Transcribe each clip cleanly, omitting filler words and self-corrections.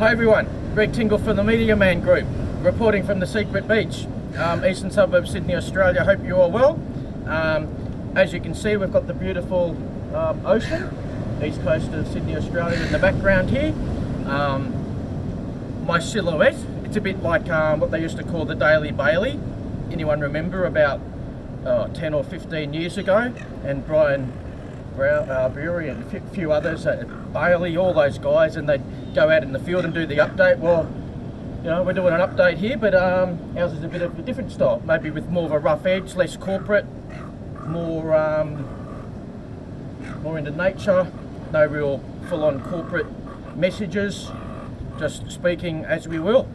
Hi everyone, Greg Tingle from the Media Man Group, reporting from the Secret Beach, eastern suburb Sydney, Australia. Hope you're all well. As you can see, we've got the beautiful ocean, east coast of Sydney, Australia in the background here. My silhouette, it's a bit like what they used to call the Daily Bailey. Anyone remember about 10 or 15 years ago? And Brian Brewery and a few others, Bailey, all those guys, and they'd go out in the field and do the update. Well, you know, we're doing an update here, but ours is a bit of a different style, maybe with more of a rough edge, less corporate, more into nature, no real full-on corporate messages, just speaking as we will,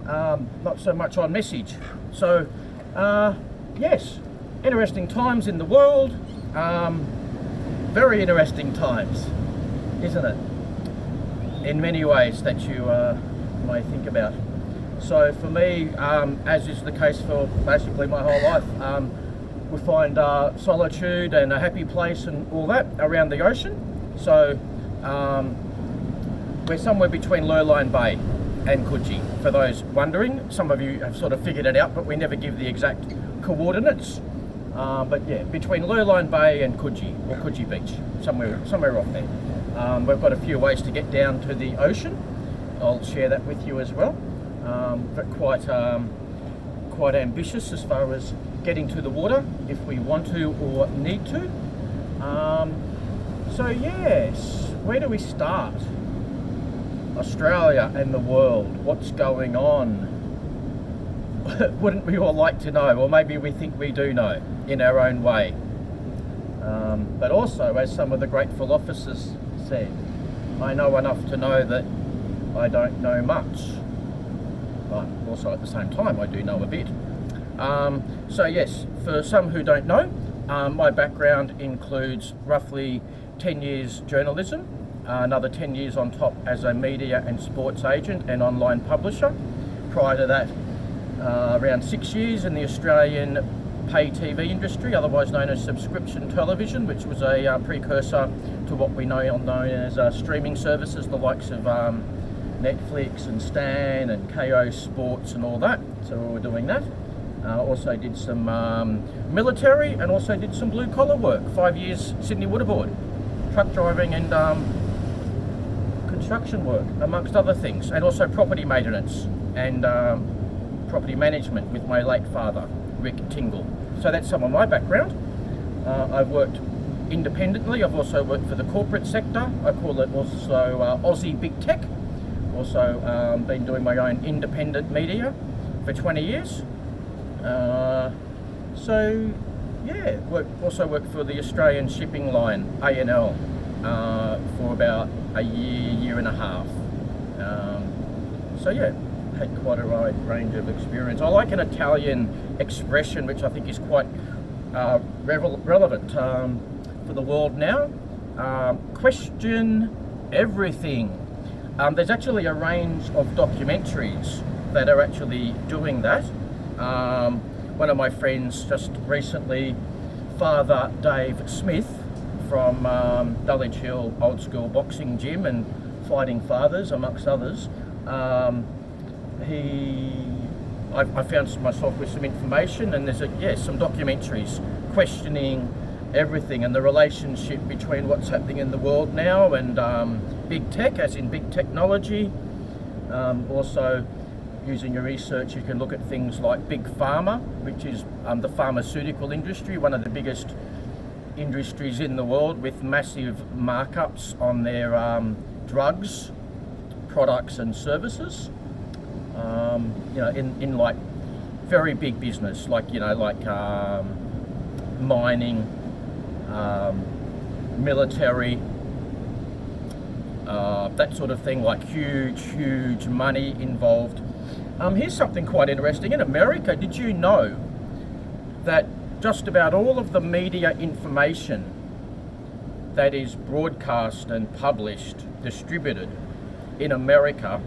not so much on message. So, yes, interesting times in the world. Very interesting times, isn't it? In many ways that you may think about. So for me, as is the case for basically my whole life, we find solitude and a happy place and all that around the ocean. So we're somewhere between Lurline Bay and Coogee. For those wondering, some of you have sort of figured it out, but we never give the exact coordinates. But yeah, between Lurline Bay and Coogee, or Coogee Beach, somewhere off there. We've got a few ways to get down to the ocean. I'll share that with you as well. But quite ambitious as far as getting to the water if we want to or need to. So yes, where do we start? Australia and the world, what's going on? Wouldn't we all like to know, or maybe we think we do know in our own way. But also, as some of the great philosophers said, I know enough to know that I don't know much, but also at the same time I do know a bit. So yes, for some who don't know, my background includes roughly 10 years journalism, another 10 years on top as a media and sports agent and online publisher. Prior to that, around 6 years in the Australian pay TV industry, otherwise known as subscription television, which was a precursor to what we know as streaming services, the likes of Netflix and Stan and KO Sports and all that. So we were doing that. Also did some military and also did some blue collar work. 5 years Sydney Waterboard, truck driving and construction work, amongst other things, and also property maintenance and property management with my late father, Rick Tingle. So that's some of my background. I've worked independently. I've also worked for the corporate sector. I call it also Aussie Big Tech. Also been doing my own independent media for 20 years. So yeah, also worked for the Australian shipping line, A&L, for about a year and a half. So yeah, had quite a wide range of experience. I like an Italian expression which I think is quite relevant for the world now. Question everything. There's actually a range of documentaries that are actually doing that. One of my friends just recently, Father Dave Smith from Dulwich Hill Old School Boxing Gym and Fighting Fathers, amongst others, I found myself with some information, and there's some documentaries questioning everything and the relationship between what's happening in the world now and big tech, as in big technology. Also, using your research, you can look at things like big pharma, which is the pharmaceutical industry, one of the biggest industries in the world, with massive markups on their drugs, products and services. You know, in like very big business, like, you know, like mining, military, that sort of thing, like huge money involved. Here's something quite interesting. In America, did you know that just about all of the media information that is broadcast and published, distributed in America,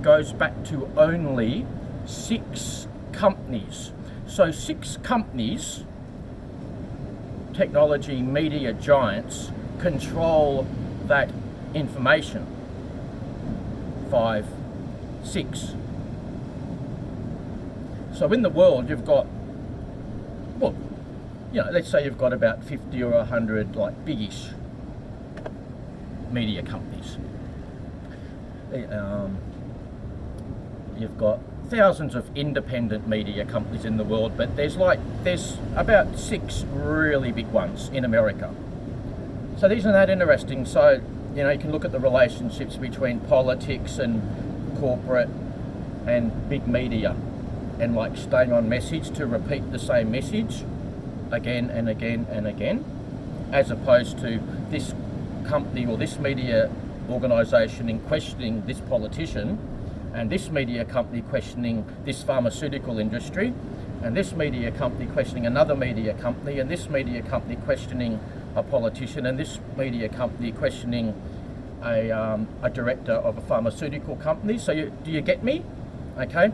goes back to only 6 companies. So 6 companies, technology media giants, control that information. 5 6. So in the world, you've got, well, you know, let's say you've got about 50 or 100 like biggish media companies. You've got thousands of independent media companies in the world, but there's about 6 really big ones in America. So isn't that interesting? So, you know, you can look at the relationships between politics and corporate and big media, and like staying on message to repeat the same message again and again and again, as opposed to this company or this media organisation in questioning this politician, and this media company questioning this pharmaceutical industry, and this media company questioning another media company, and this media company questioning a politician, and this media company questioning a director of a pharmaceutical company. So do you get me? Okay.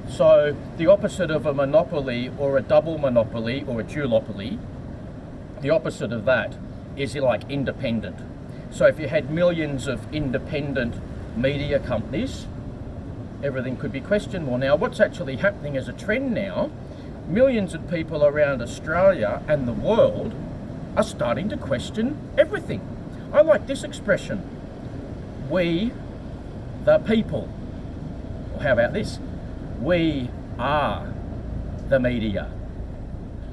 So the opposite of a monopoly or a double monopoly or a duopoly, the opposite of that is like independent. So if you had millions of independent media companies, everything could be questioned more. Now, what's actually happening as a trend now, millions of people around Australia and the world are starting to question everything. I like this expression, we the people. Or how about this? We are the media.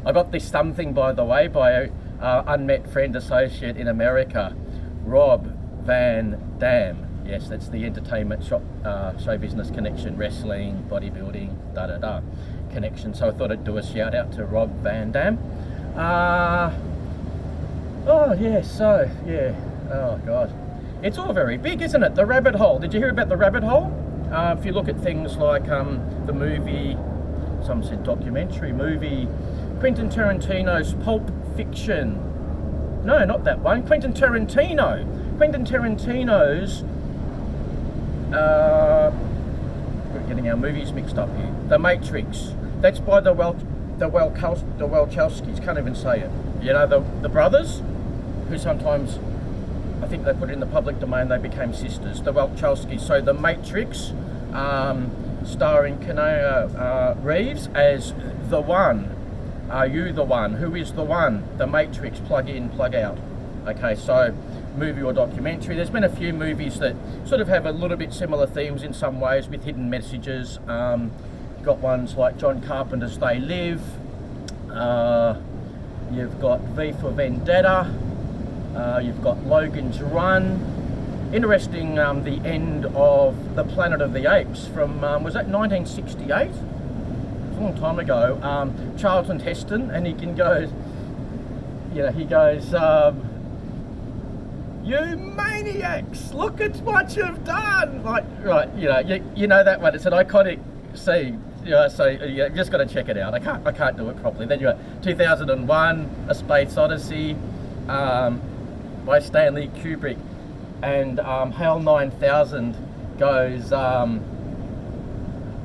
I got this something, by the way, by a unmet friend associate in America, Rob Van Dam. Yes, that's the entertainment show business connection, wrestling, bodybuilding, da-da-da connection. So I thought I'd do a shout out to Rob Van Dam. Oh God. It's all very big, isn't it? The rabbit hole. Did you hear about the rabbit hole? If you look at things like the movie, some said documentary movie, Quentin Tarantino's Pulp Fiction. No, not that one. Quentin Tarantino's we're getting our movies mixed up here. The Matrix. That's by the Wachowskis. Can't even say it. You know, the brothers, who sometimes, I think they put it in the public domain, they became sisters. The Wachowskis. So The Matrix, starring Keanu Reeves as the one. Are you the one? Who is the one? The Matrix. Plug in, plug out. Okay, so movie or documentary. There's been a few movies that sort of have a little bit similar themes in some ways with hidden messages. Got ones like John Carpenter's They Live. You've got V for Vendetta. You've got Logan's Run. Interesting, the end of The Planet of the Apes from, was that 1968? It was a long time ago. Charlton Heston, and he goes, you maniacs, look at what you've done. Like, right, you know that one. It's an iconic scene. So you just got to check it out. I can't do it properly. Then you got 2001, A Space Odyssey, by Stanley Kubrick, and HAL 9000 goes, I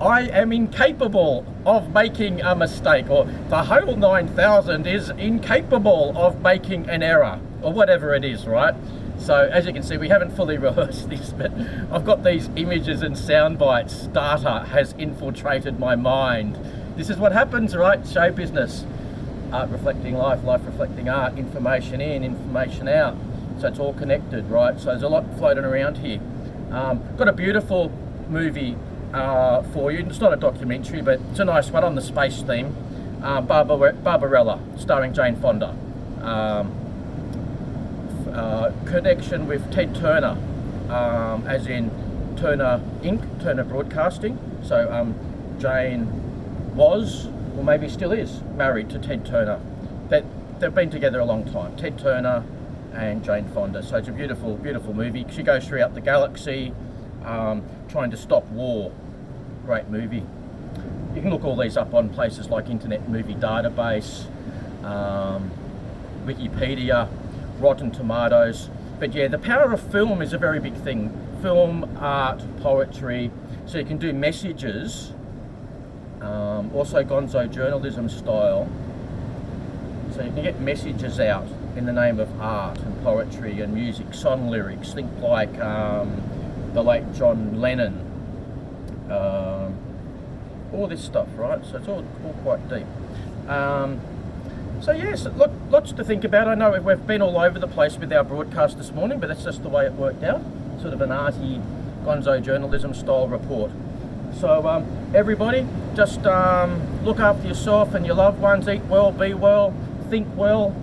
am incapable of making a mistake, or the HAL 9000 is incapable of making an error, or whatever it is, right? So as you can see, we haven't fully rehearsed this, but I've got these images and sound bites. Data has infiltrated my mind. This is what happens, right? Show business. Art reflecting life, life reflecting art, information in, information out. So it's all connected, right? So there's a lot floating around here. Got a beautiful movie for you. It's not a documentary, but it's a nice one on the space theme. Barbarella, starring Jane Fonda. Connection with Ted Turner, as in Turner Inc., Turner Broadcasting. So Jane was, or maybe still is, married to Ted Turner. They've been together a long time, Ted Turner and Jane Fonda. So it's a beautiful, beautiful movie. She goes throughout the galaxy trying to stop war. Great movie. You can look all these up on places like Internet Movie Database, Wikipedia, Rotten Tomatoes. But yeah, the power of film is a very big thing. Film, art, poetry. So you can do messages, also gonzo journalism style. So you can get messages out in the name of art and poetry and music, song lyrics. Think like the late John Lennon, all this stuff, right? So it's all quite deep. So yes, look, lots to think about. I know we've been all over the place with our broadcast this morning, but that's just the way it worked out. Sort of an arty, gonzo journalism style report. So everybody, just look after yourself and your loved ones. Eat well, be well, think well.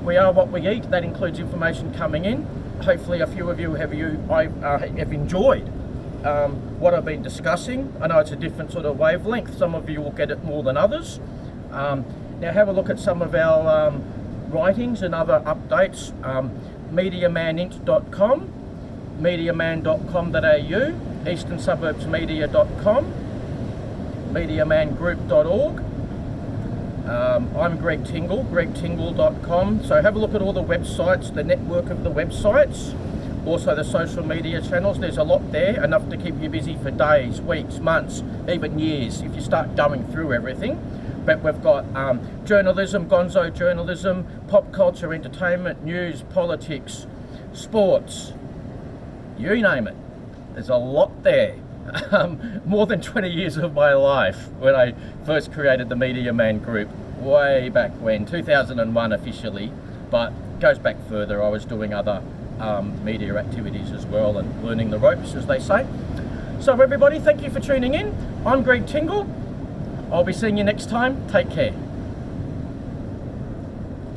We are what we eat. That includes information coming in. Hopefully a few of you have enjoyed what I've been discussing. I know it's a different sort of wavelength. Some of you will get it more than others. Now have a look at some of our writings and other updates. MediaManInt.com, MediaMan.com.au, EasternSuburbsMedia.com, MediaManGroup.org. I'm Greg Tingle, GregTingle.com. So have a look at all the websites, the network of the websites, also the social media channels. There's a lot there, enough to keep you busy for days, weeks, months, even years if you start going through everything. But we've got journalism, gonzo journalism, pop culture, entertainment, news, politics, sports, you name it. There's a lot there. More than 20 years of my life when I first created the Media Man Group, way back when, 2001 officially, but goes back further. I was doing other media activities as well and learning the ropes, as they say. So everybody, thank you for tuning in. I'm Greg Tingle. I'll be seeing you next time. Take care.